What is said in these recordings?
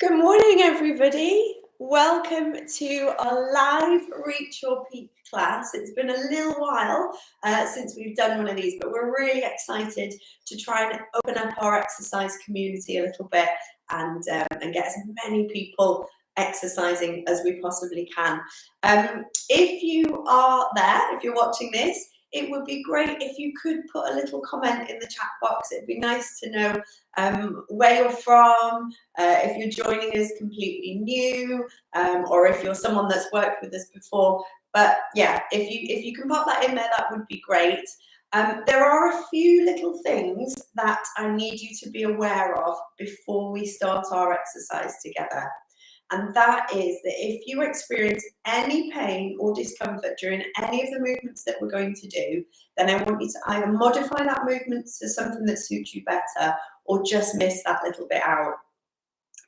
Good morning, everybody. Welcome to our live Reach Your Peak class. It's been a little while since we've done one of these, but we're really excited to try and open up our exercise community a little bit and get as many people exercising as we possibly can. If you are there, if you're watching this, it would be great if you could put a little comment in the chat box. It'd be nice to know where you're from, if you're joining us completely new, or if you're someone that's worked with us before. But yeah, if you can pop that in there, that would be great. There are a few little things that I need you to be aware of before we start our exercise together. And that is that if you experience any pain or discomfort during any of the movements that we're going to do, then I want you to either modify that movement to something that suits you better or just miss that little bit out.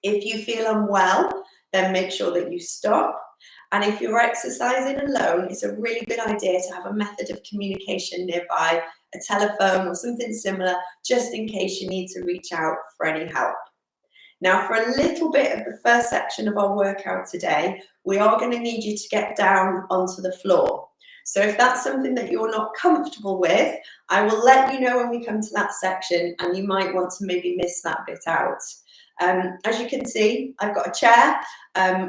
If you feel unwell, then make sure that you stop. And if you're exercising alone, it's a really good idea to have a method of communication nearby, a telephone or something similar, just in case you need to reach out for any help. Now, for a little bit of the first section of our workout today, we are going to need you to get down onto the floor. So if that's something that you're not comfortable with, I will let you know when we come to that section, and you might want to maybe miss that bit out. As you can see, I've got a chair,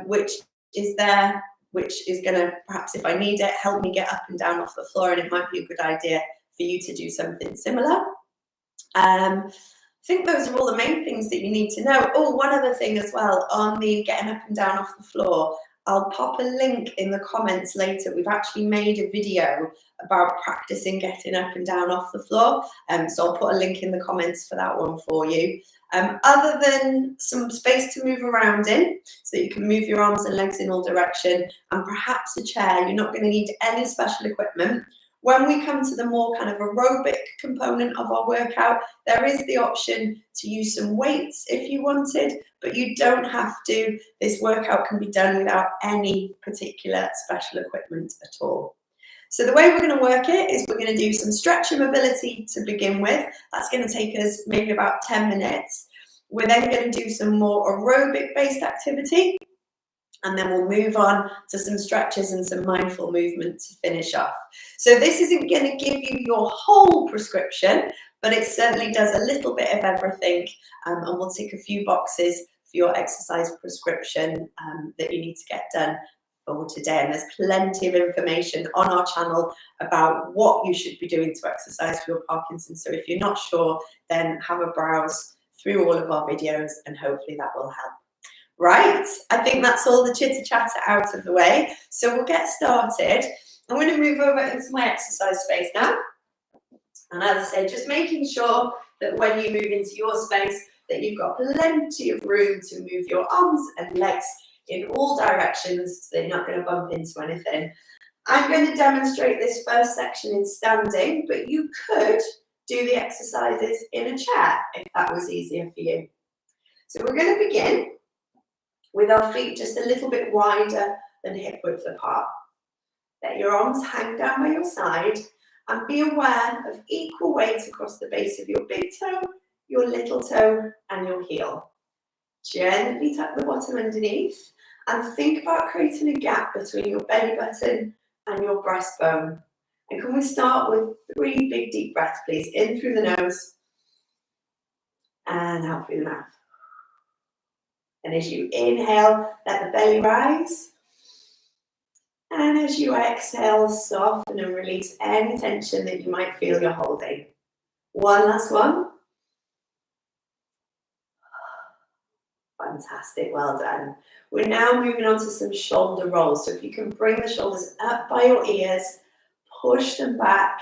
which is there, which is going to, perhaps if I need it, help me get up and down off the floor, and it might be a good idea for you to do something similar. I think those are all the main things that you need to know. Oh, one other thing as well, on the getting up and down off the floor, I'll pop a link in the comments later. We've actually made a video about practicing getting up and down off the floor. So I'll put a link in the comments for that one for you. Other than some space to move around in, so you can move your arms and legs in all direction, and perhaps a chair, you're not going to need any special equipment. When we come to the more kind of aerobic component of our workout, there is the option to use some weights if you wanted, but you don't have to. This workout can be done without any particular special equipment at all. So the way we're going to work it is we're going to do some stretch and mobility to begin with. That's going to take us maybe about 10 minutes. We're then going to do some more aerobic-based activity, and then we'll move on to some stretches and some mindful movement to finish off. So this isn't going to give you your whole prescription, but it certainly does a little bit of everything, and we'll tick a few boxes for your exercise prescription that you need to get done for today. And there's plenty of information on our channel about what you should be doing to exercise for your Parkinson. So if you're not sure, then have a browse through all of our videos, and hopefully that will help. Right, I think that's all the chitter chatter out of the way. So we'll get started. I'm going to move over into my exercise space now. And as I say, just making sure that when you move into your space, that you've got plenty of room to move your arms and legs in all directions, so you're not going to bump into anything. I'm going to demonstrate this first section in standing, but you could do the exercises in a chair if that was easier for you. So we're going to begin with our feet just a little bit wider than hip width apart. Let your arms hang down by your side, and be aware of equal weight across the base of your big toe, your little toe, and your heel. Gently tuck the bottom underneath, and think about creating a gap between your belly button and your breastbone. And can we start with 3 big deep breaths, please? In through the nose, and out through the mouth. And as you inhale, let the belly rise. And as you exhale, soften and release any tension that you might feel you're holding. One last one. Fantastic, well done. We're now moving on to some shoulder rolls. So if you can bring the shoulders up by your ears, push them back,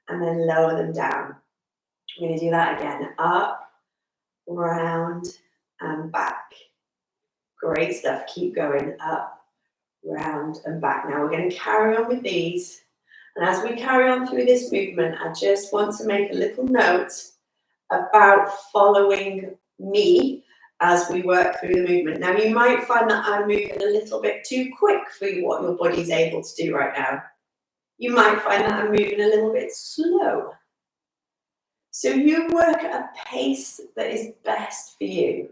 and then lower them down. We're going to do that again. Up, round, and back. Great stuff. Keep going. Up, round, and back. Now we're going to carry on with these. And as we carry on through this movement, I just want to make a little note about following me as we work through the movement. Now you might find that I'm moving a little bit too quick for what your body's able to do right now. You might find that I'm moving a little bit slow. So you work at a pace that is best for you.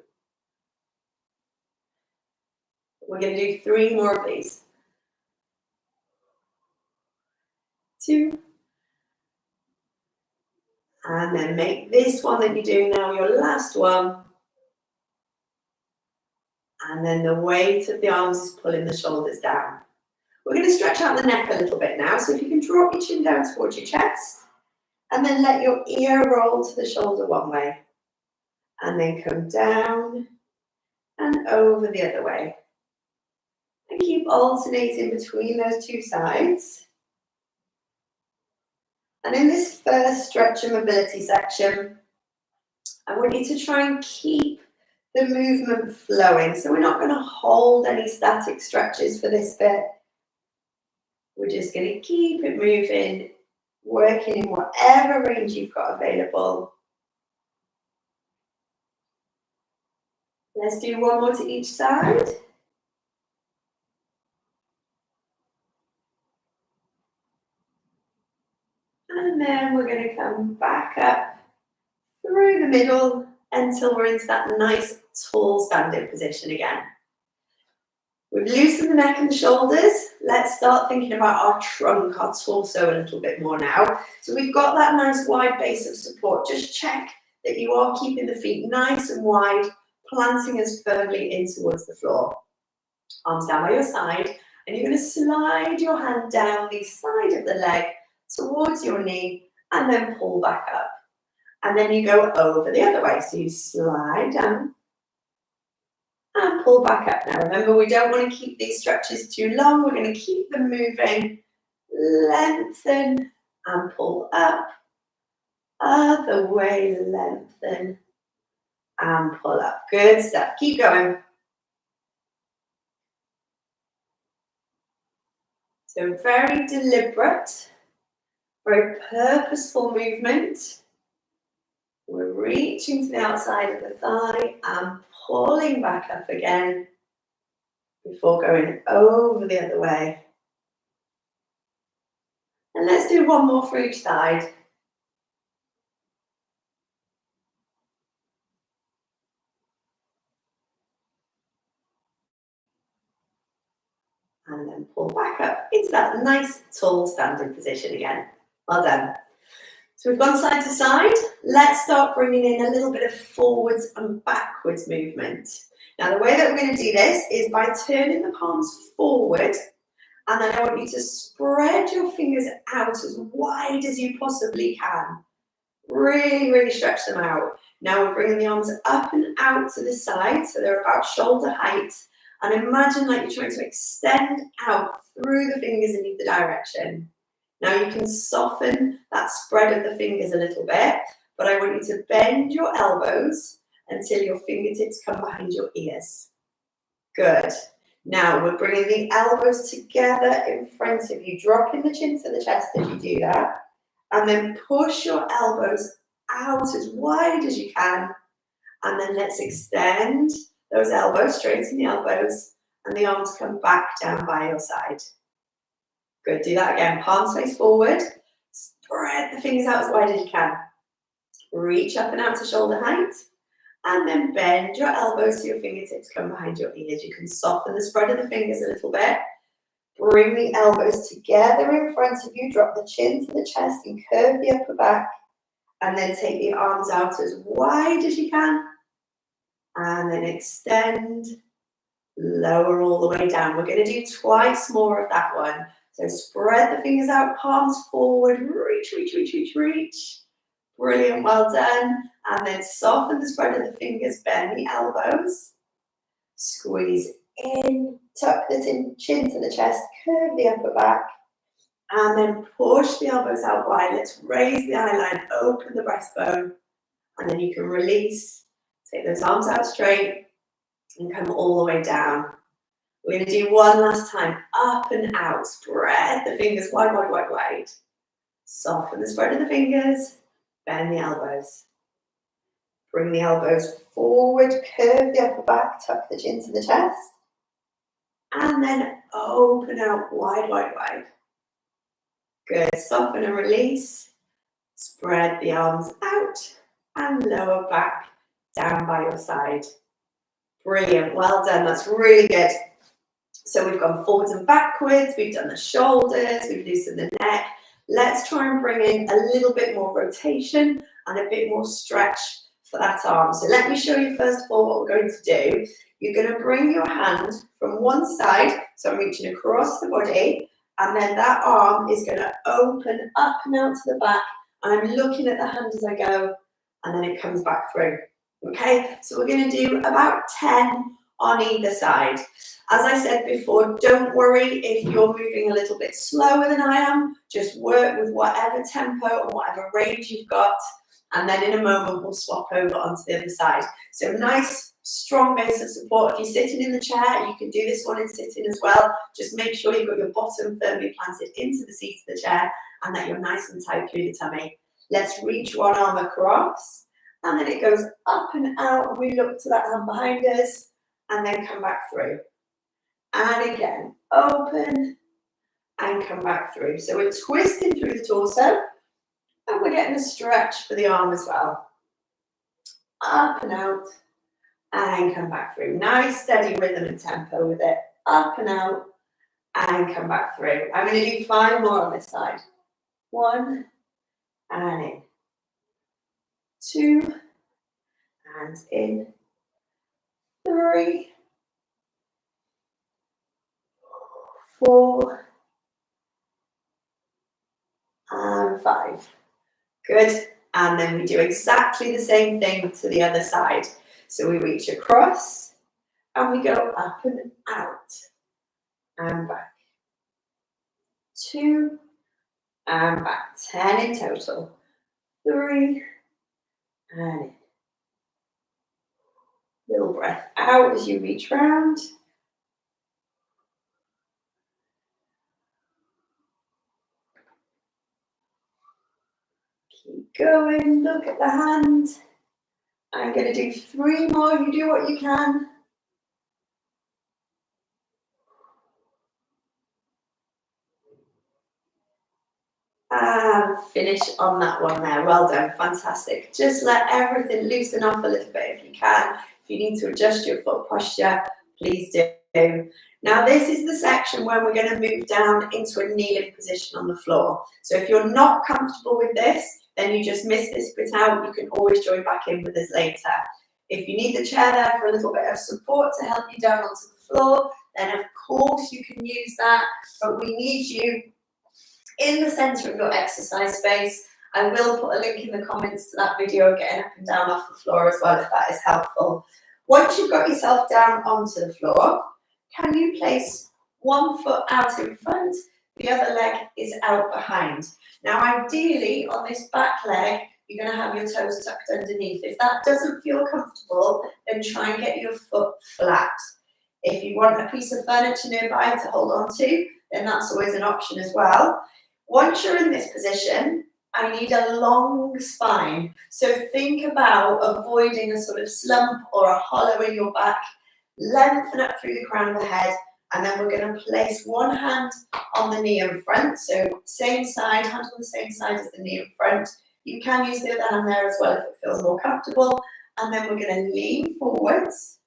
We're going to do 3 more of these. 2. And then make this one that you're doing now your last one. And then the weight of the arms is pulling the shoulders down. We're going to stretch out the neck a little bit now. So if you can drop your chin down towards your chest. And then let your ear roll to the shoulder one way. And then come down and over the other way. And keep alternating between those 2 sides. And in this first stretch and mobility section, I want you to try and keep the movement flowing. So we're not going to hold any static stretches for this bit. We're just going to keep it moving, working in whatever range you've got available. Let's do 1 more to each side. And then we're going to come back up through the middle until we're into that nice tall standing position again. We've loosened the neck and the shoulders. Let's start thinking about our trunk, our torso a little bit more now. So we've got that nice wide base of support. Just check that you are keeping the feet nice and wide, planting us firmly in towards the floor. Arms down by your side, and you're going to slide your hand down the side of the leg towards your knee, and then pull back up. And then you go over the other way. So you slide down and pull back up. Now remember, we don't want to keep these stretches too long. We're going to keep them moving. Lengthen and pull up. Other way, lengthen and pull up. Good stuff. Keep going. So very deliberate, very purposeful movement. We're reaching to the outside of the thigh and pulling back up again before going over the other way. And let's do 1 more for each side. And then pull back up into that nice tall standing position again. Well done. So we've gone side to side. Let's start bringing in a little bit of forwards and backwards movement. Now the way that we're going to do this is by turning the palms forward, and then I want you to spread your fingers out as wide as you possibly can. Really, really stretch them out. Now we're bringing the arms up and out to the side, so they're about shoulder height. And imagine like you're trying to extend out through the fingers in either direction. Now you can soften that spread of the fingers a little bit, but I want you to bend your elbows until your fingertips come behind your ears. Good. Now we're bringing the elbows together in front of you, dropping the chin to the chest as you do that, and then push your elbows out as wide as you can, and then let's extend those elbows, straighten the elbows, and the arms come back down by your side. Good, do that again. Palms face forward, spread the fingers out as wide as you can. Reach up and out to shoulder height, and then bend your elbows so your fingertips come behind your ears. You can soften the spread of the fingers a little bit. Bring the elbows together in front of you, drop the chin to the chest and curve the upper back, and then take the arms out as wide as you can, and then extend, lower all the way down. We're going to do twice more of that one. So spread the fingers out, palms forward, reach, reach, reach, reach, reach. Brilliant, well done. And then soften the spread of the fingers, bend the elbows. Squeeze in, tuck the chin to the chest, curve the upper back. And then push the elbows out wide. Let's raise the eye line, open the breastbone. And then you can release. Take those arms out straight and come all the way down. We're going to do one last time. Up and out. Spread the fingers wide, wide, wide, wide. Soften the spread of the fingers. Bend the elbows. Bring the elbows forward. Curve the upper back. Tuck the chin to the chest. And then open out wide, wide, wide. Good. Soften and release. Spread the arms out and lower back down by your side. Brilliant. Well done. That's really good. So we've gone forwards and backwards, we've done the shoulders, we've loosened the neck. Let's try and bring in a little bit more rotation and a bit more stretch for that arm. So let me show you first of all what we're going to do. You're going to bring your hand from one side, so I'm reaching across the body, and then that arm is going to open up and out to the back, and I'm looking at the hand as I go, and then it comes back through. Okay, so we're going to do about 10 on either side. As I said before, don't worry if you're moving a little bit slower than I am. Just work with whatever tempo and whatever range you've got, and then in a moment we'll swap over onto the other side. So nice, strong base of support. If you're sitting in the chair, you can do this one in sitting as well. Just make sure you've got your bottom firmly planted into the seat of the chair and that you're nice and tight through the tummy. Let's reach one arm across, and then it goes up and out. We look to that hand behind us, and then come back through. And again, open and come back through. So we're twisting through the torso, and we're getting a stretch for the arm as well. Up and out, and come back through. Nice steady rhythm and tempo with it. Up and out, and come back through. I'm going to do 5 more on this side. 1, and in. 2, and in. 3, 4, and 5. Good. And then we do exactly the same thing to the other side. So we reach across and we go up and out and back. 2 and back. 10 in total. 3 and in. Little breath out as you reach round. Keep going, look at the hand. I'm going to do 3 more. You do what you can. And finish on that one there. Well done, fantastic. Just let everything loosen off a little bit if you can. If you need to adjust your foot posture, please do. Now this is the section where we're going to move down into a kneeling position on the floor. So if you're not comfortable with this, then you just miss this bit out. You can always join back in with us later. If you need the chair there for a little bit of support to help you down onto the floor, then of course you can use that, but we need you in the centre of your exercise space. I will put a link in the comments to that video getting up and down off the floor as well, if that is helpful. Once you've got yourself down onto the floor, can you place one foot out in front, the other leg is out behind. Now ideally on this back leg, you're going to have your toes tucked underneath. If that doesn't feel comfortable, then try and get your foot flat. If you want a piece of furniture nearby to hold on to, then that's always an option as well. Once you're in this position, I need a long spine. So think about avoiding a sort of slump or a hollow in your back. Lengthen up through the crown of the head, and then we're going to place one hand on the knee in front. So same side, hand on the same side as the knee in front. You can use the other hand there as well if it feels more comfortable. And then we're going to lean forwards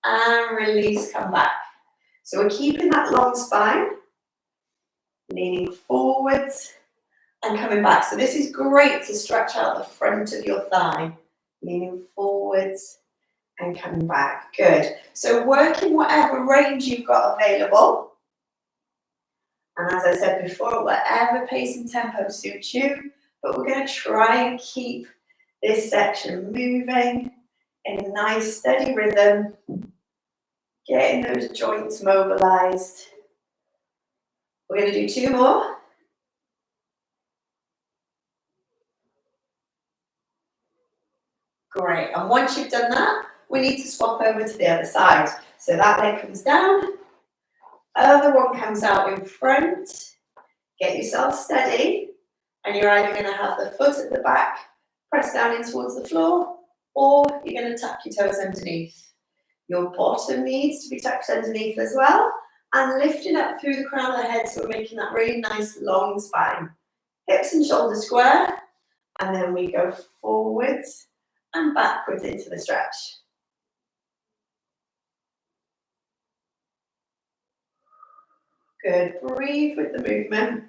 and release, come back. So we're keeping that long spine, leaning forwards and coming back. So this is great to stretch out the front of your thigh, leaning forwards and coming back. Good. So work in whatever range you've got available. And as I said before, whatever pace and tempo suits you, but we're going to try and keep this section moving in a nice steady rhythm, getting those joints mobilized. We're going to do 2 more. Great. And once you've done that, we need to swap over to the other side. So that leg comes down, other one comes out in front. Get yourself steady, and you're either going to have the foot at the back, press down in towards the floor, or you're going to tuck your toes underneath. Your bottom needs to be tucked underneath as well, and lifting up through the crown of the head, so we're making that really nice long spine. Hips and shoulders square, and then we go forwards and backwards into the stretch. Good. Breathe with the movement.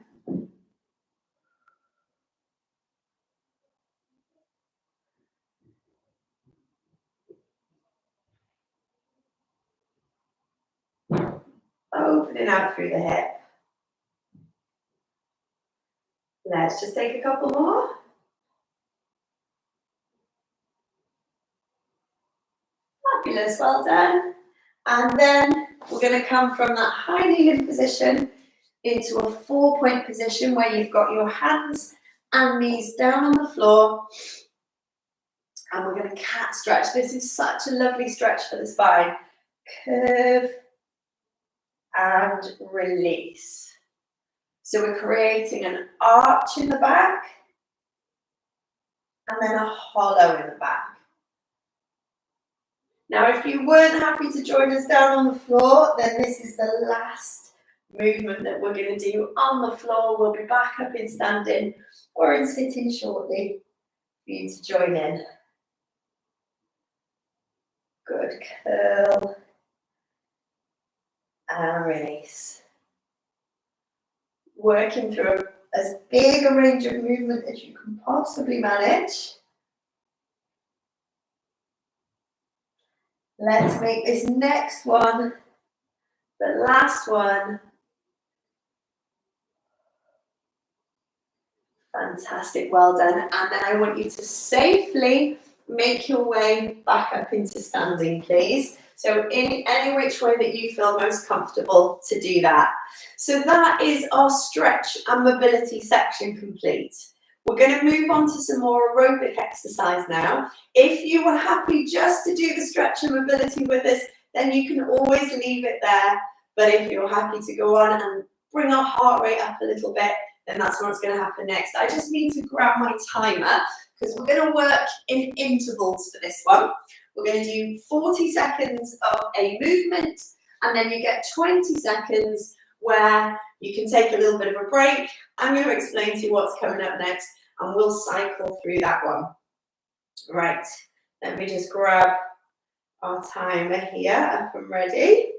Opening out through the hip. Let's just take a couple more. Fabulous, well done. And then we're going to come from that high kneeling position into a 4-point position where you've got your hands and knees down on the floor. And we're going to cat stretch. This is such a lovely stretch for the spine. Curve and release. So we're creating an arch in the back and then a hollow in the back. Now, if you weren't happy to join us down on the floor, then this is the last movement that we're going to do on the floor. We'll be back up in standing or in sitting shortly for you to join in. Good, curl and release. Working through as big a range of movement as you can possibly manage. Let's make this next one the last one. Fantastic, well done. And then I want you to safely make your way back up into standing, please. So in any which way that you feel most comfortable to do that. So that is our stretch and mobility section complete. We're going to move on to some more aerobic exercise now. If you were happy just to do the stretch and mobility with us, then you can always leave it there. But if you're happy to go on and bring our heart rate up a little bit, then that's what's going to happen next. I just need to grab my timer because we're going to work in intervals for this one. We're going to do 40 seconds of a movement, and then you get 20 seconds where you can take a little bit of a break. I'm going to explain to you what's coming up next, and we'll cycle through that one. Right, let me just grab our timer here, up and ready.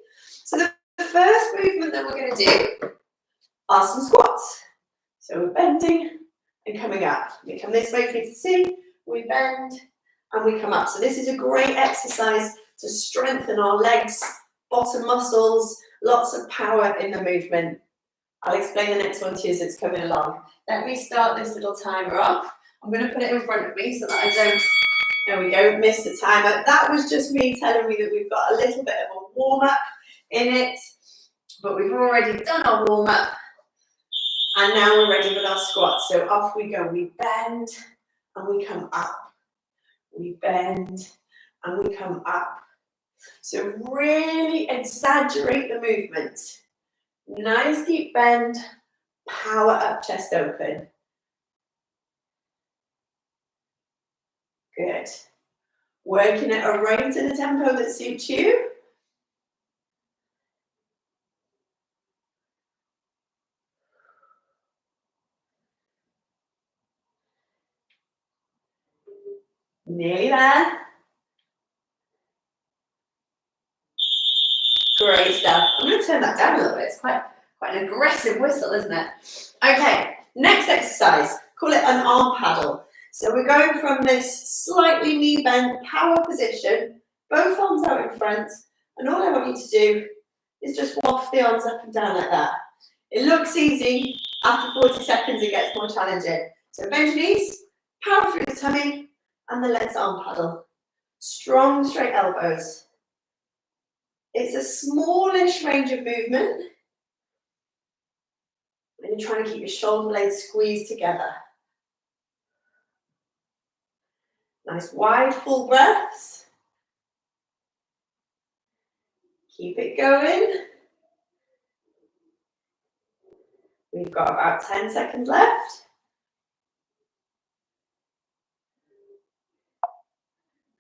So the first movement that we're going to do are some squats. So we're bending and coming up. We come this way for you to see, we bend and we come up. So this is a great exercise to strengthen our legs, bottom muscles, lots of power in the movement. I'll explain the next one to you as it's coming along. Let me start this little timer off. I'm going to put it in front of me so that I don't, there we go, miss the timer. That was just me telling me that we've got a little bit of a warm-up in it, but we've already done our warm-up. And now we're ready with our squats. So off we go. We bend and we come up. We bend and we come up. So really exaggerate the movement. Nice deep bend, power up, chest open. Good. Working at a rate and a tempo that suits you. Nearly there. Great stuff. I'm going to turn that down a little bit. It's quite an aggressive whistle, isn't it? Okay, next exercise. Call it an arm paddle. So we're going from this slightly knee bent power position, both arms out in front, and all I want you to do is just waft the arms up and down like that. It looks easy. After 40 seconds, it gets more challenging. So bend your knees, power through the tummy, and the legs arm paddle. Strong, straight elbows. It's a smallish range of movement. And you're trying to keep your shoulder blades squeezed together. Nice wide, full breaths. Keep it going. We've got about 10 seconds left.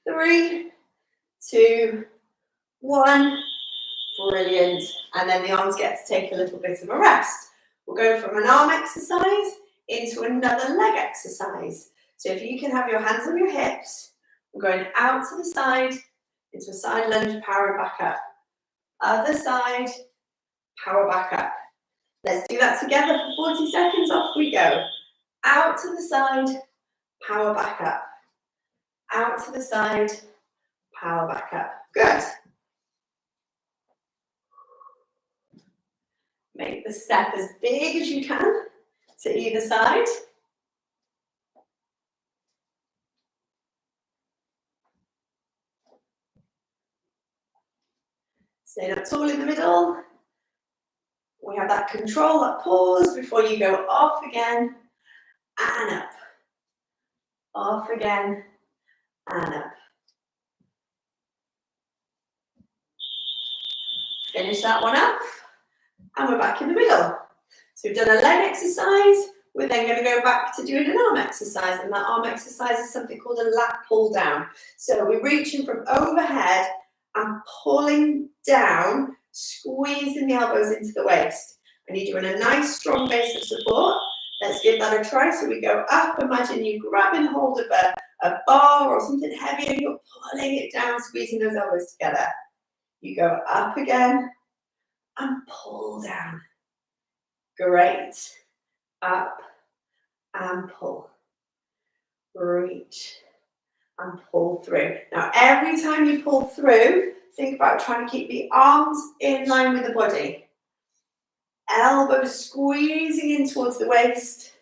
3, 2, 1. Brilliant. And then the arms get to take a little bit of a rest. We'll go from an arm exercise into another leg exercise. So if you can have your hands on your hips, we're going out to the side, into a side lunge, power back up. Other side, power back up. Let's do that together for 40 seconds. Off we go. Out to the side, power back up. Out to the side, power back up. Good. Make the step as big as you can to either side. Stay up tall in the middle. We have that control, that pause before you go off again and up. Off again and up. Finish that one up. And we're back in the middle. So we've done a leg exercise. We're then going to go back to doing an arm exercise. And that arm exercise is something called a lat pull down. So we're reaching from overhead and pulling down, squeezing the elbows into the waist. And you're doing a nice strong base of support. Let's give that a try. So we go up, imagine you grabbing hold of a bar or something heavy and you're pulling it down, squeezing those elbows together. You go up again and pull down. Great. Up and pull. Reach and pull through. Now, every time you pull through, think about trying to keep the arms in line with the body. Elbows squeezing in towards the waist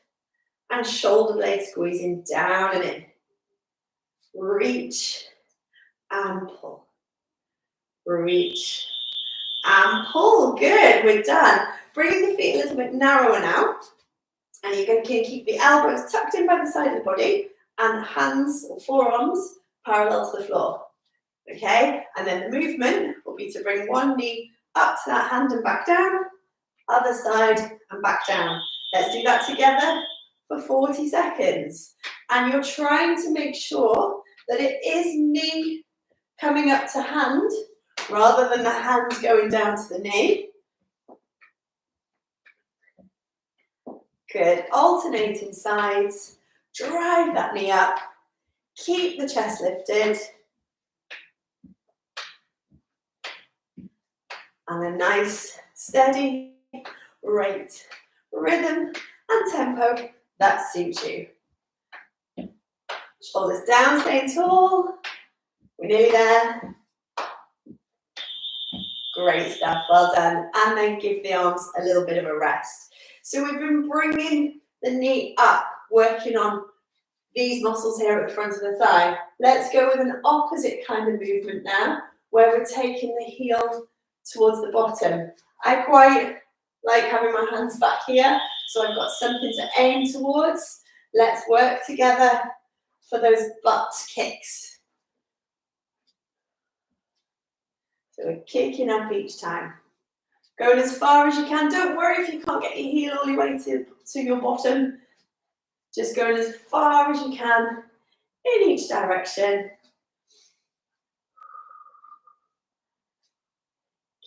and shoulder blades squeezing down and in. Reach and pull. Reach and pull. Good, we're done. Bring the feet a little bit narrower now. And you're going to keep the elbows tucked in by the side of the body and hands or forearms parallel to the floor. Okay, and then the movement will be to bring one knee up to that hand and back down, other side and back down. Let's do that together for 40 seconds. And you're trying to make sure that it is knee coming up to hand rather than the hand going down to the knee. Good. Alternating sides. Drive that knee up. Keep the chest lifted. And a nice, steady rate, rhythm and tempo that suits you. Shoulders down, staying tall. We're nearly there. Great stuff, well done. And then give the arms a little bit of a rest. So we've been bringing the knee up, working on these muscles here at the front of the thigh. Let's go with an opposite kind of movement now, where we're taking the heel towards the bottom. I quite like having my hands back here, so I've got something to aim towards. Let's work together for those butt kicks. So we're kicking up each time. Going as far as you can. Don't worry if you can't get your heel all the way to your bottom. Just going as far as you can in each direction.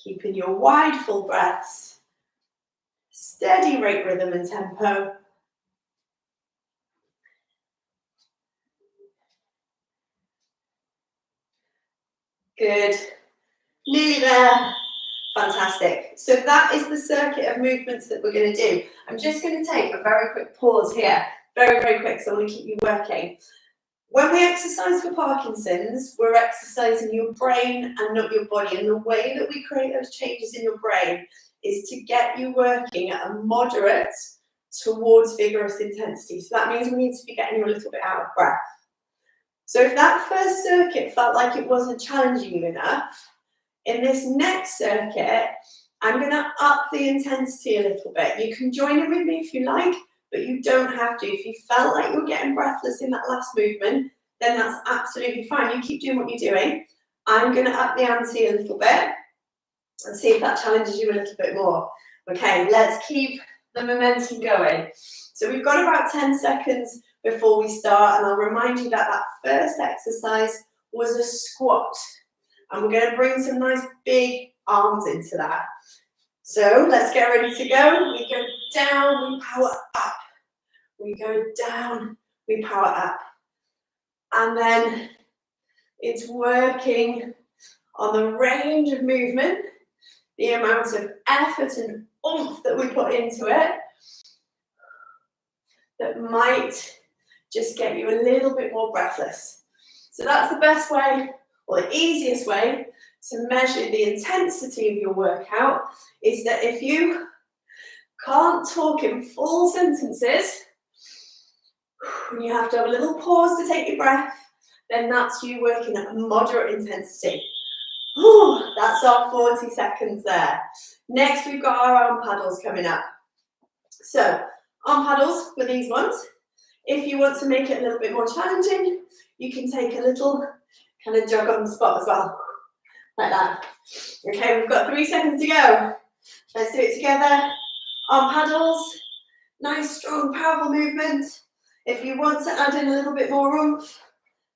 Keeping your wide, full breaths. Steady rate, rhythm and tempo. Good. Nearly there. Fantastic. So that is the circuit of movements that we're going to do. I'm just going to take a very quick pause here. Very, very quick, so I want to keep you working. When we exercise for Parkinson's, we're exercising your brain and not your body. And the way that we create those changes in your brain is to get you working at a moderate towards vigorous intensity. So that means we need to be getting you a little bit out of breath. So if that first circuit felt like it wasn't challenging you enough, in this next circuit, I'm going to up the intensity a little bit. You can join in with me if you like, but you don't have to. If you felt like you're getting breathless in that last movement, then that's absolutely fine. You keep doing what you're doing. I'm going to up the ante a little bit and see if that challenges you a little bit more. Okay, let's keep the momentum going. So we've got about 10 seconds before we start, and I'll remind you that that first exercise was a squat. And we're going to bring some nice big arms into that. So let's get ready to go. We go down, we power up. We go down, we power up. And then it's working on the range of movement the amount of effort and oomph that we put into it that might just get you a little bit more breathless. So that's the best way, or the easiest way, to measure the intensity of your workout, is that if you can't talk in full sentences, and you have to have a little pause to take your breath, then that's you working at a moderate intensity. That's our 40 seconds there. Next, we've got our arm paddles coming up. So, arm paddles were these ones. If you want to make it a little bit more challenging, you can take a little kind of jog on the spot as well, like that. Okay, we've got 3 seconds to go. Let's do it together. Arm paddles, nice, strong, powerful movement. If you want to add in a little bit more oomph,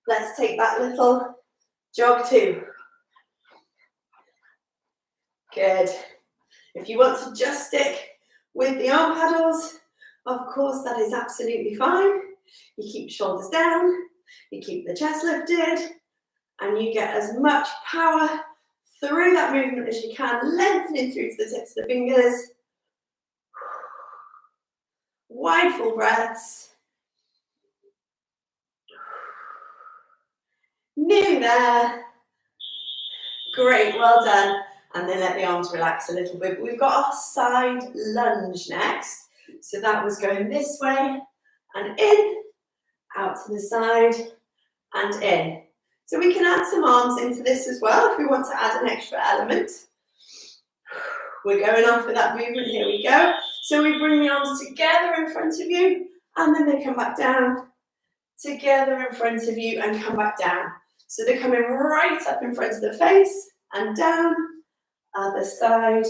let's take that little jog too. Good. If you want to just stick with the arm paddles, of course, that is absolutely fine. You keep shoulders down, you keep the chest lifted, and you get as much power through that movement as you can, lengthening through to the tips of the fingers. Wide, full breaths. Nearly there. Great, well done. And then let the arms relax a little bit. We've got our side lunge next. So that was going this way and in, out to the side and in. So we can add some arms into this as well if we want to add an extra element. We're going off with that movement, here we go. So we bring the arms together in front of you and then they come back down, together in front of you and come back down. So they're coming right up in front of the face and down, other side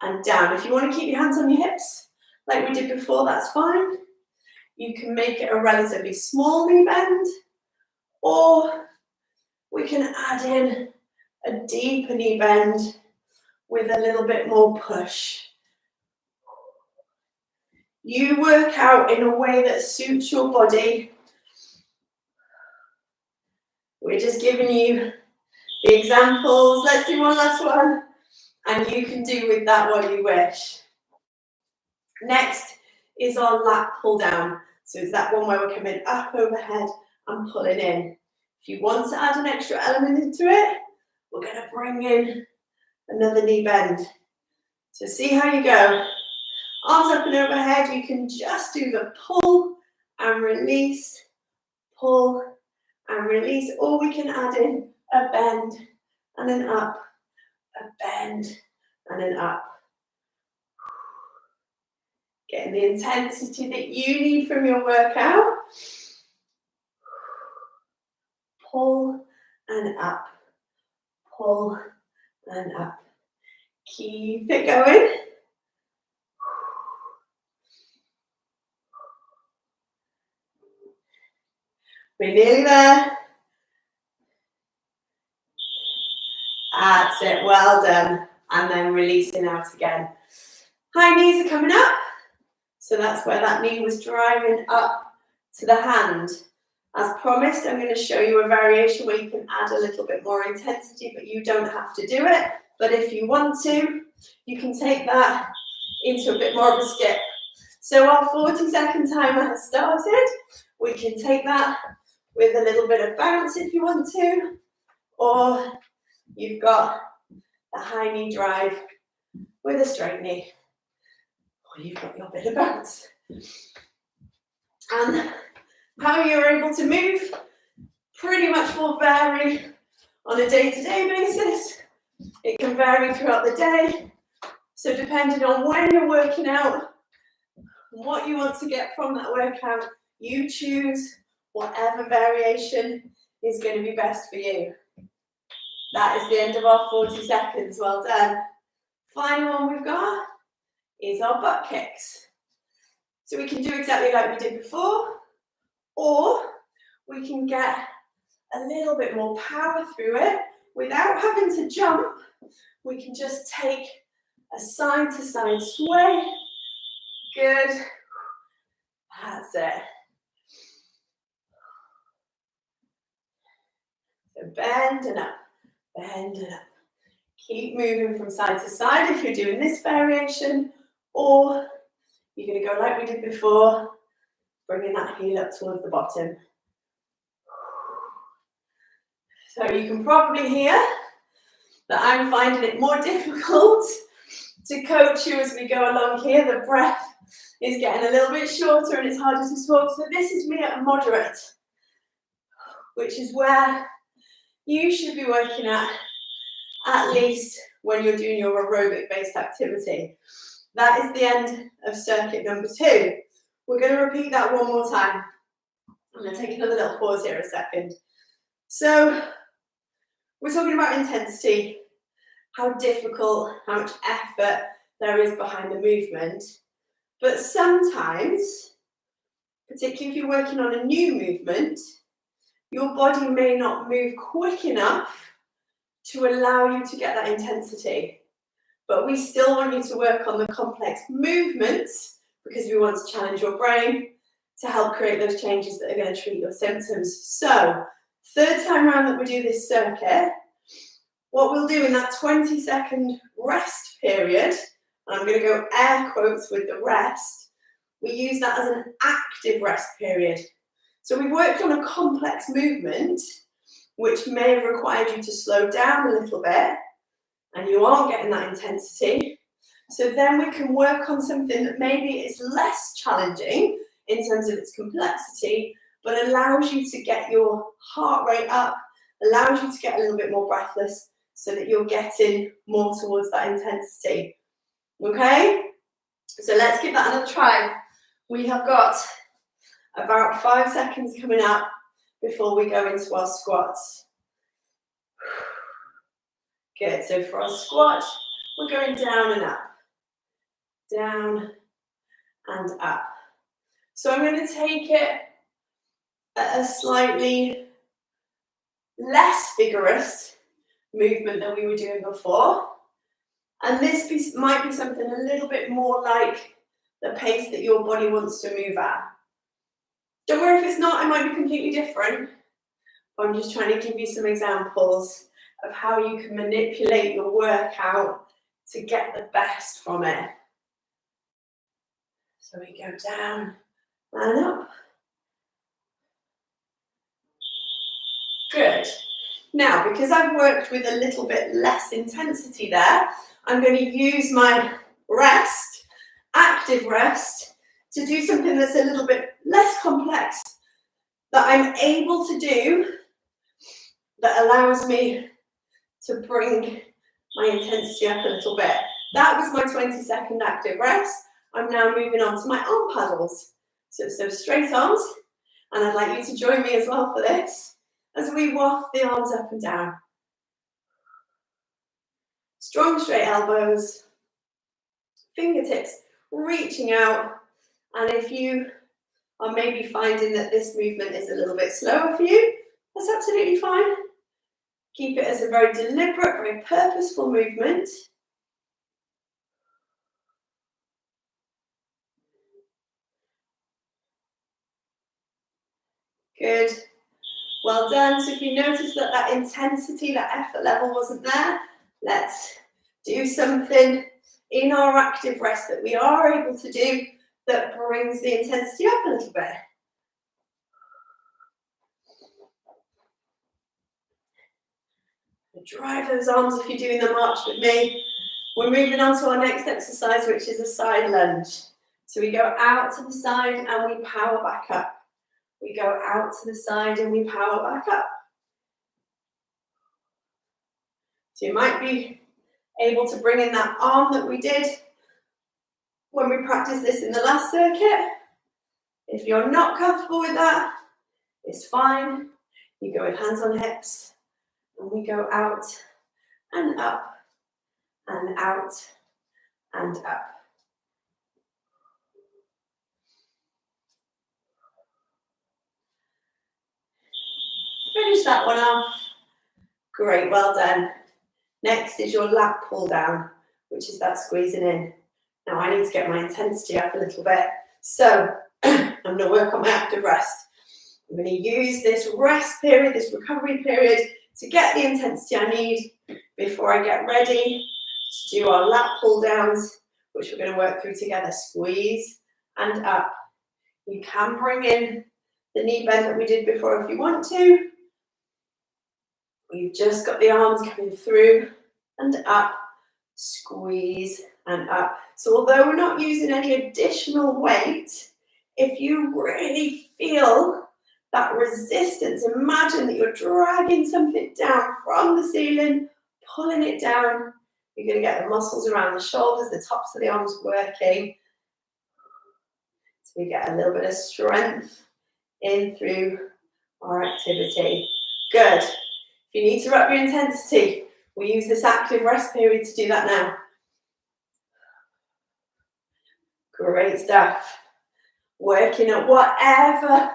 and down. If you want to keep your hands on your hips, like we did before, that's fine. You can make it a relatively small knee bend, or we can add in a deeper knee bend with a little bit more push. You work out in a way that suits your body. We're just giving you the examples. Let's do one last one, and you can do with that what you wish. Next is our lat pull down. So it's that one where we're coming up overhead and pulling in. If you want to add an extra element into it, we're going to bring in another knee bend. So see how you go. Arms up and overhead, you can just do the pull and release, pull and release, or we can add in a bend and an up, a bend and an up. Getting the intensity that you need from your workout. Pull and up, pull and up. Keep it going. We're nearly there. That's it, well done. And then releasing out again. High knees are coming up. So that's where that knee was driving up to the hand. As promised, I'm going to show you a variation where you can add a little bit more intensity, but you don't have to do it. But if you want to, you can take that into a bit more of a skip. So our 40-second timer has started. We can take that with a little bit of bounce if you want to, or you've got the high knee drive with a straight knee, or you've got your bit of bounce. And how you're able to move pretty much will vary on a day-to-day basis. It can vary throughout the day. So depending on when you're working out, what you want to get from that workout, you choose whatever variation is going to be best for you. That is the end of our 40 seconds. Well done. Final one we've got is our butt kicks. So we can do exactly like we did before, or we can get a little bit more power through it without having to jump. We can just take a side-to-side sway. Good. That's it. So bend and up, bend and up. Keep moving from side to side if you're doing this variation, or you're going to go like we did before, bringing that heel up towards the bottom. So you can probably hear that I'm finding it more difficult to coach you as we go along here. The breath is getting a little bit shorter and it's harder to talk. So this is me at a moderate, which is where you should be working at least when you're doing your aerobic based activity. That is the end of circuit number 2. We're going to repeat that one more time. I'm going to take another little pause here a second. So we're talking about intensity, how difficult, how much effort there is behind the movement. But sometimes, particularly if you're working on a new movement, your body may not move quick enough to allow you to get that intensity. But we still want you to work on the complex movements because we want to challenge your brain to help create those changes that are going to treat your symptoms. So, third time around that we do this circuit, what we'll do in that 20-second rest period, and I'm going to go air quotes with the rest, we use that as an active rest period. So we've worked on a complex movement, which may have required you to slow down a little bit, and you aren't getting that intensity. So then we can work on something that maybe is less challenging in terms of its complexity, but allows you to get your heart rate up, allows you to get a little bit more breathless so that you're getting more towards that intensity. Okay? So let's give that another try. We have got about 5 seconds coming up before we go into our squats. Good, so for our squat, we're going down and up. Down and up. So I'm going to take it at a slightly less vigorous movement than we were doing before. And this might be something a little bit more like the pace that your body wants to move at. Don't worry if it's not, it might be completely different. But I'm just trying to give you some examples of how you can manipulate your workout to get the best from it. So we go down and up. Good. Now, because I've worked with a little bit less intensity there, I'm going to use my rest, active rest, to do something that's a little bit less complex that I'm able to do that allows me to bring my intensity up a little bit. That was my 20-second active rest. I'm now moving on to my arm paddles. So straight arms, and I'd like you to join me as well for this, as we waft the arms up and down. Strong straight elbows, fingertips reaching out, and if you are maybe finding that this movement is a little bit slower for you, that's absolutely fine. Keep it as a very deliberate, very purposeful movement. Good. Well done. So if you notice that that intensity, that effort level wasn't there, let's do something in our active rest that we are able to do that brings the intensity up a little bit. Drive those arms if you're doing the march with me. We're moving on to our next exercise, which is a side lunge. So we go out to the side and we power back up. We go out to the side and we power back up. So you might be able to bring in that arm that we did when we practiced this in the last circuit. If you're not comfortable with that, it's fine. You go with hands on hips and we go out and up and out and up. Finish that one off. Great, well done. Next is your lat pull down, which is that squeezing in. Now I need to get my intensity up a little bit. So I'm going to work on my active rest. I'm going to use this rest period, this recovery period, to get the intensity I need before I get ready to do our lat pull downs, which we're going to work through together. Squeeze and up. You can bring in the knee bend that we did before if you want to. We've just got the arms coming through and up, squeeze and up. So although we're not using any additional weight, if you really feel that resistance, imagine that you're dragging something down from the ceiling, pulling it down. You're going to get the muscles around the shoulders, the tops of the arms working. So we get a little bit of strength in through our activity. Good. If you need to up your intensity, we use this active rest period to do that now. Great stuff. Working at whatever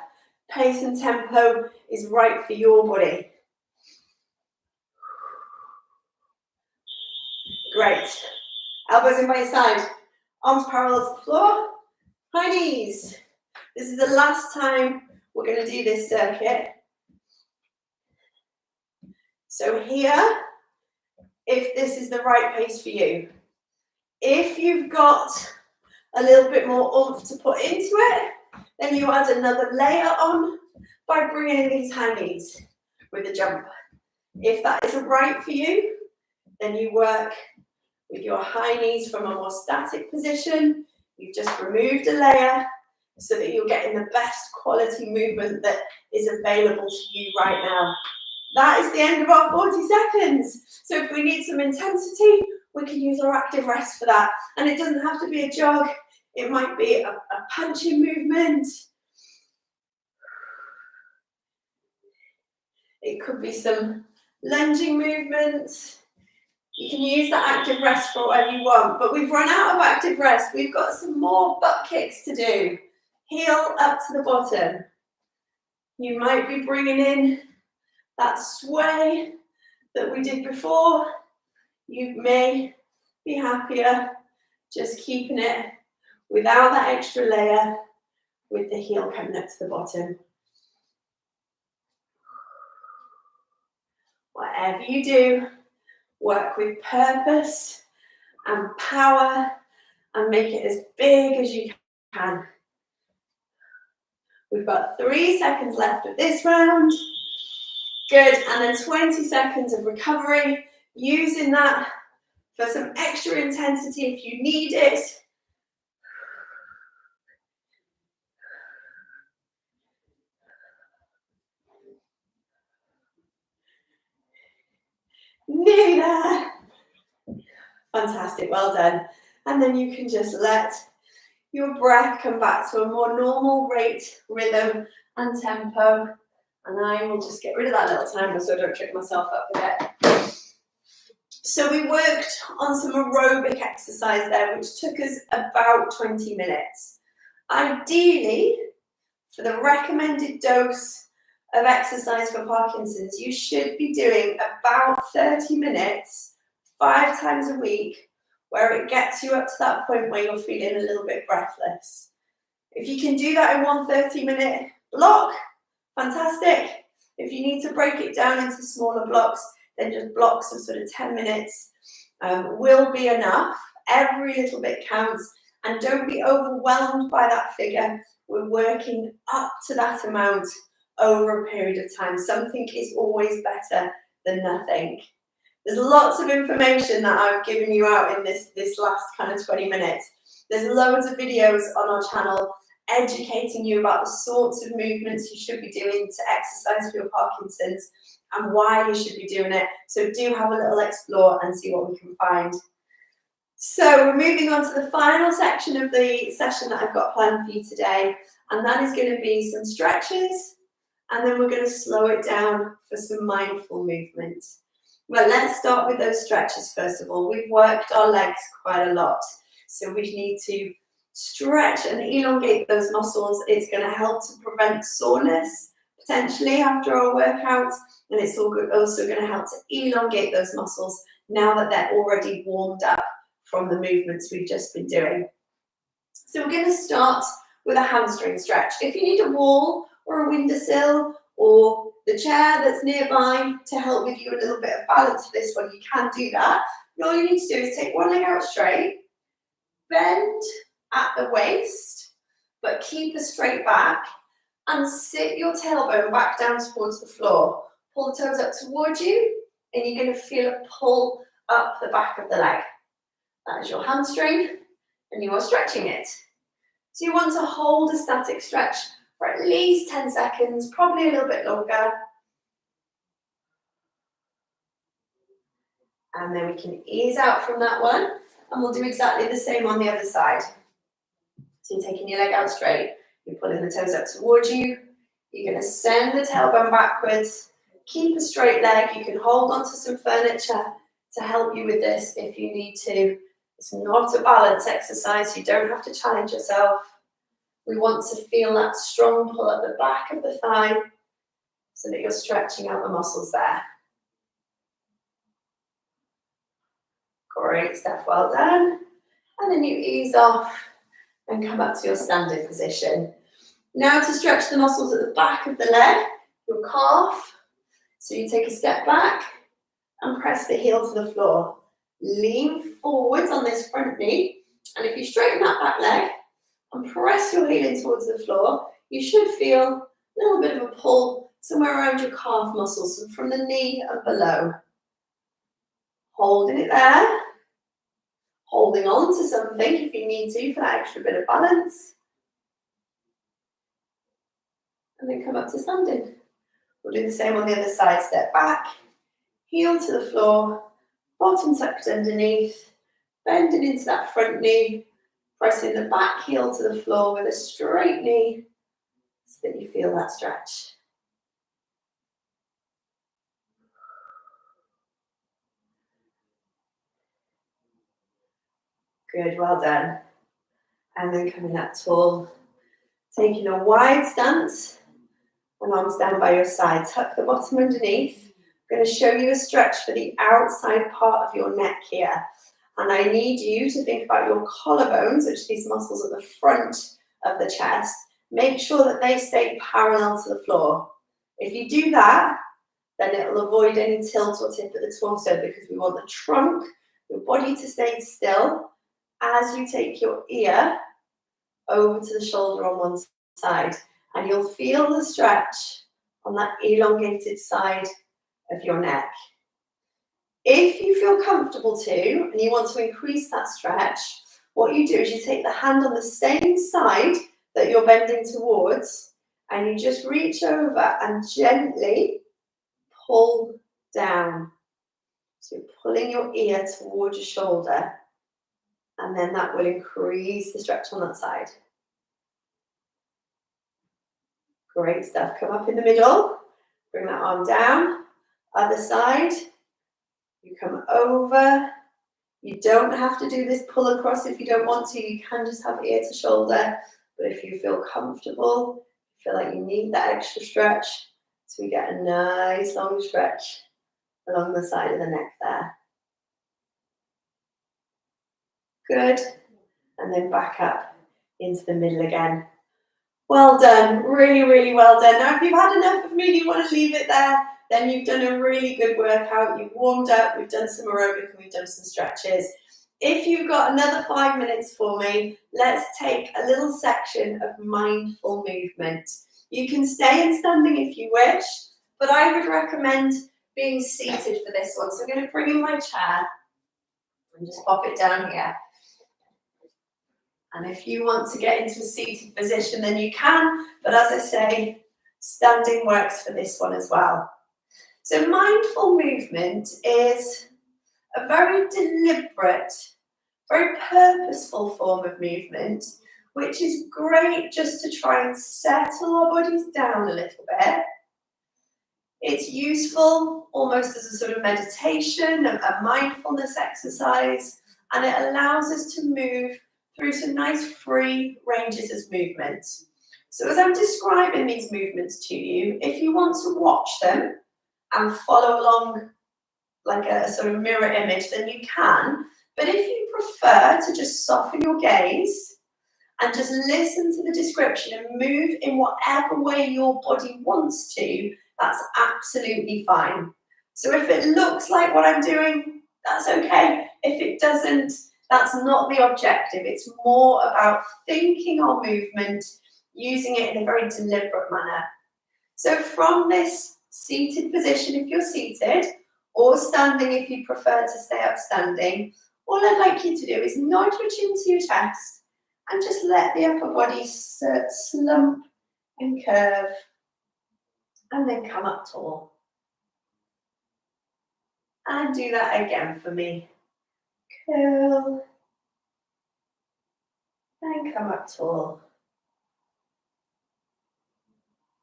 pace and tempo is right for your body. Great. Elbows in by your side. Arms parallel to the floor. High knees. This is the last time we're going to do this circuit. So here, if this is the right pace for you, if you've got a little bit more oomph to put into it, then you add another layer on by bringing in these high knees with a jump. If that isn't right for you, then you work with your high knees from a more static position. You've just removed a layer so that you're getting the best quality movement that is available to you right now. That is the end of our 40 seconds. So if we need some intensity, we can use our active rest for that. And it doesn't have to be a jog. It might be a punching movement. It could be some lunging movements. You can use that active rest for whatever you want, but we've run out of active rest. We've got some more butt kicks to do. Heel up to the bottom. You might be bringing in that sway that we did before. You may be happier just keeping it without that extra layer with the heel coming up to the bottom. Whatever you do, work with purpose and power and make it as big as you can. We've got 3 seconds left of this round. Good, and then 20 seconds of recovery, using that for some extra intensity if you need it. Nearly there. Fantastic, well done. And then you can just let your breath come back to a more normal rate, rhythm and tempo. And I will just get rid of that little timer so I don't trip myself up with it. So we worked on some aerobic exercise there, which took us about 20 minutes. Ideally, for the recommended dose of exercise for Parkinson's, you should be doing about 30 minutes, 5 times a week, where it gets you up to that point where you're feeling a little bit breathless. If you can do that in one 30-minute block, fantastic. If you need to break it down into smaller blocks, then just blocks of sort of 10 minutes will be enough. Every little bit counts, and don't be overwhelmed by that figure. We're working up to that amount over a period of time. Something is always better than nothing. There's lots of information that I've given you out in this last kind of 20 minutes. There's loads of videos on our channel educating you about the sorts of movements you should be doing to exercise for your Parkinson's and why you should be doing it. So do have a little explore and see what we can find. So we're moving on to the final section of the session that I've got planned for you today, and that is going to be some stretches, and then we're going to slow it down for some mindful movement. Well, let's start with those stretches first of all. We've worked our legs quite a lot, so we need to stretch and elongate those muscles. It's going to help to prevent soreness potentially after our workouts, and it's also going to help to elongate those muscles now that they're already warmed up from the movements we've just been doing. So we're going to start with a hamstring stretch. If you need a wall or a windowsill or the chair that's nearby to help with you a little bit of balance for this one, you can do that. And all you need to do is take one leg out straight, bend at the waist, but keep a straight back, and sit your tailbone back down towards the floor. Pull the toes up towards you, and you're going to feel a pull up the back of the leg. That is your hamstring, and you are stretching it. So you want to hold a static stretch for at least 10 seconds, probably a little bit longer. And then we can ease out from that one, and we'll do exactly the same on the other side. So you're taking your leg out straight, you're pulling the toes up towards you, you're going to send the tailbone backwards, keep a straight leg, you can hold onto some furniture to help you with this if you need to. It's not a balance exercise, you don't have to challenge yourself. We want to feel that strong pull at the back of the thigh so that you're stretching out the muscles there. Great stuff, well done. And then you ease off and come up to your standing position. Now to stretch the muscles at the back of the leg, your calf. So you take a step back and press the heel to the floor. Lean forwards on this front knee, and if you straighten that back leg and press your heel in towards the floor, you should feel a little bit of a pull somewhere around your calf muscles, so from the knee and below. Holding it there, holding on to something if you need to for that extra bit of balance. And then come up to standing. We'll do the same on the other side. Step back, heel to the floor, bottom tucked underneath, bending into that front knee, pressing the back heel to the floor with a straight knee so that you feel that stretch. Good, well done. And then coming up tall, taking a wide stance, and arms down by your side. Tuck the bottom underneath. I'm going to show you a stretch for the outside part of your neck here. And I need you to think about your collarbones, which are these muscles at the front of the chest. Make sure that they stay parallel to the floor. If you do that, then it will avoid any tilt or tip at the torso, because we want the trunk, your body to stay still as you take your ear over to the shoulder on one side. And you'll feel the stretch on that elongated side of your neck. If you feel comfortable to, and you want to increase that stretch, what you do is you take the hand on the same side that you're bending towards, and you just reach over and gently pull down. So you're pulling your ear towards your shoulder, and then that will increase the stretch on that side. Great stuff. Come up in the middle, bring that arm down, other side. You come over. You don't have to do this pull across if you don't want to. You can just have ear to shoulder. But if you feel comfortable, feel like you need that extra stretch, so we get a nice long stretch along the side of the neck there. Good. And then back up into the middle again. Well done. Really, really well done. Now, if you've had enough of me and you want to leave it there, then you've done a really good workout. You've warmed up, we've done some aerobic, and we've done some stretches. If you've got another 5 minutes for me, let's take a little section of mindful movement. You can stay in standing if you wish, but I would recommend being seated for this one. So I'm going to bring in my chair and just pop it down here. And if you want to get into a seated position, then you can. But as I say, standing works for this one as well. So mindful movement is a very deliberate, very purposeful form of movement, which is great just to try and settle our bodies down a little bit. It's useful almost as a sort of meditation, a mindfulness exercise, and it allows us to move through some nice free ranges of movement. So as I'm describing these movements to you, if you want to watch them and follow along like a sort of mirror image, then you can. But if you prefer to just soften your gaze and just listen to the description and move in whatever way your body wants to, that's absolutely fine. So if it looks like what I'm doing, that's okay. If it doesn't, that's not the objective. It's more about thinking our movement, using it in a very deliberate manner. So from this seated position, if you're seated, or standing if you prefer to stay up standing, all I'd like you to do is nod your chin to your chest and just let the upper body slump and curve, and then come up tall. And do that again for me. Curl, and come up tall.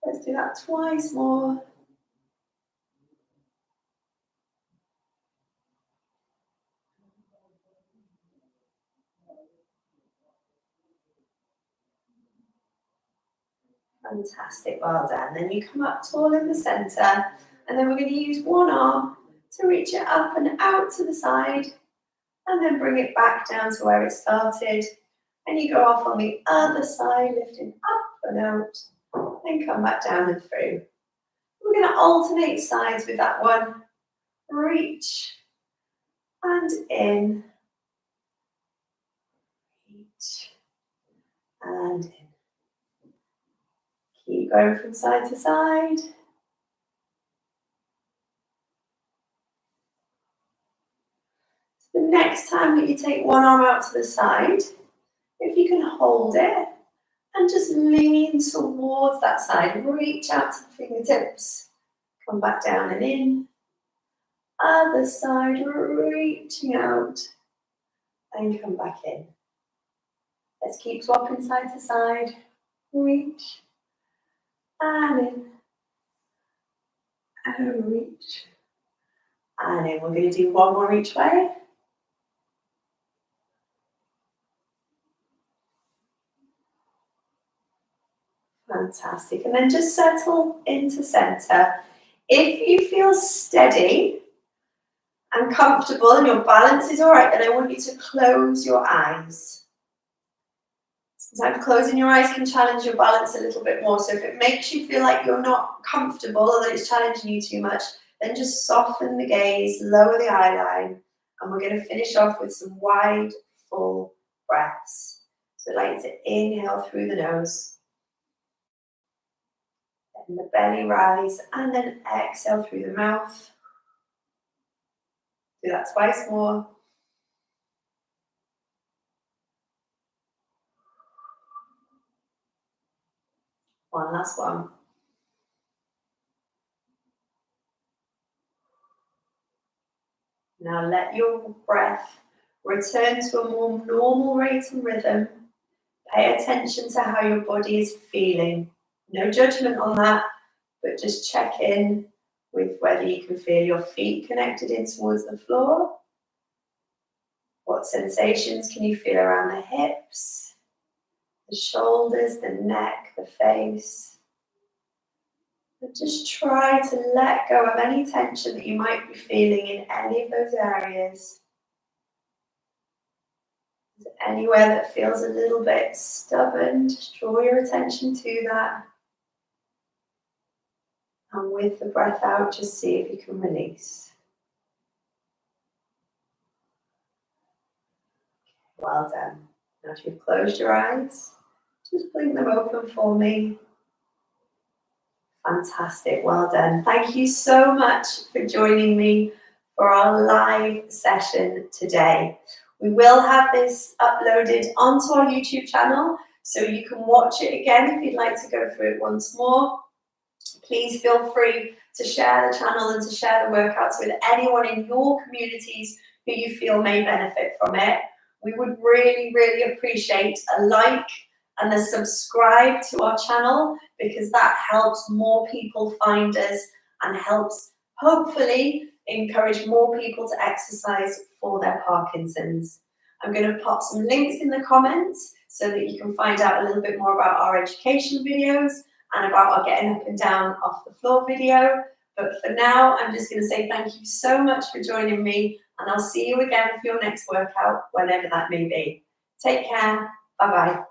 Let's do that twice more. Fantastic, well done. Then you come up tall in the center, and then we're going to use one arm to reach it up and out to the side, and then bring it back down to where it started. And you go off on the other side, lifting up and out, and come back down and through. We're going to alternate sides with that one. Reach and in. Reach and in. Keep going from side to side. The next time that you take one arm out to the side, if you can hold it and just lean towards that side, reach out to the fingertips, come back down and in. Other side, reaching out and come back in. Let's keep swapping side to side. Reach and in. And reach and in. We're going to do one more each way. Fantastic. And then just settle into center. If you feel steady and comfortable and your balance is all right, then I want you to close your eyes. Sometimes closing your eyes can challenge your balance a little bit more. So if it makes you feel like you're not comfortable or that it's challenging you too much, then just soften the gaze, lower the eye line, and we're going to finish off with some wide, full breaths. So I'd like to inhale through the nose. Let the belly rise, and then exhale through the mouth. Do that twice more. One last one. Now let your breath return to a more normal rate and rhythm. Pay attention to how your body is feeling. No judgment on that, but just check in with whether you can feel your feet connected in towards the floor. What sensations can you feel around the hips, the shoulders, the neck, the face? And just try to let go of any tension that you might be feeling in any of those areas. Is there anywhere that feels a little bit stubborn? Just draw your attention to that. And with the breath out, just see if you can release. Well done. Now if you've closed your eyes, just blink them open for me. Fantastic, well done. Thank you so much for joining me for our live session today. We will have this uploaded onto our YouTube channel, so you can watch it again if you'd like to go through it once more. Please feel free to share the channel and to share the workouts with anyone in your communities who you feel may benefit from it. We would really, really appreciate a like and a subscribe to our channel, because that helps more people find us and helps hopefully encourage more people to exercise for their Parkinson's. I'm going to pop some links in the comments so that you can find out a little bit more about our education videos and about our getting up and down off the floor video. But for now, I'm just going to say thank you so much for joining me, and I'll see you again for your next workout, whenever that may be. Take care. Bye-bye.